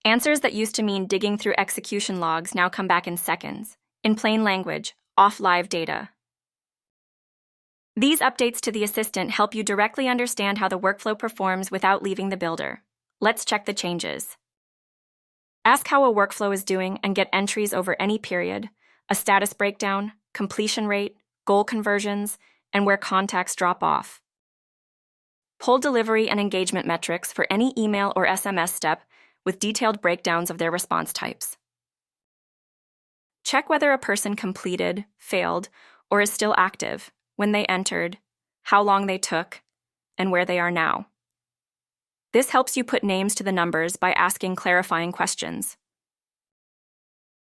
Answers that used to mean digging through execution logs now come back in seconds, in plain language, off live data. These updates to the assistant help you directly understand how the workflow performs without leaving the builder. Let's check the changes. Ask how a workflow is doing and get entries over any period, a status breakdown, completion rate, goal conversions, and where contacts drop off. Pull delivery and engagement metrics for any email or SMS step with detailed breakdowns of their response types. Check whether a person completed, failed, or is still active, when they entered, how long they took, and where they are now. This helps you put names to the numbers by asking clarifying questions.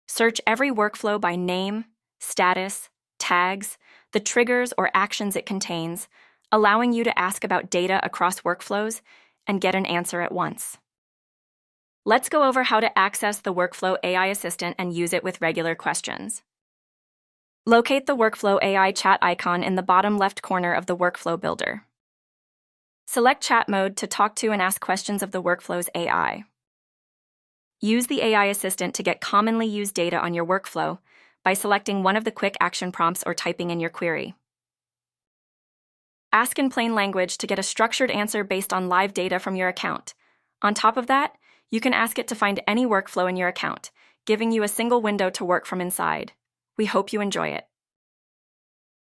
Search every workflow by name, status, tags, the triggers or actions it contains, allowing you to ask about data across workflows and get an answer at once. Let's go over how to access the Workflow AI Assistant and use it with regular questions. Locate the Workflow AI chat icon in the bottom left corner of the Workflow Builder. Select Chat Mode to talk to and ask questions of the Workflow's AI. Use the AI Assistant to get commonly used data on your workflow by selecting one of the quick action prompts or typing in your query. Ask in plain language to get a structured answer based on live data from your account. On top of that, you can ask it to find any workflow in your account, giving you a single window to work from inside. We hope you enjoy it.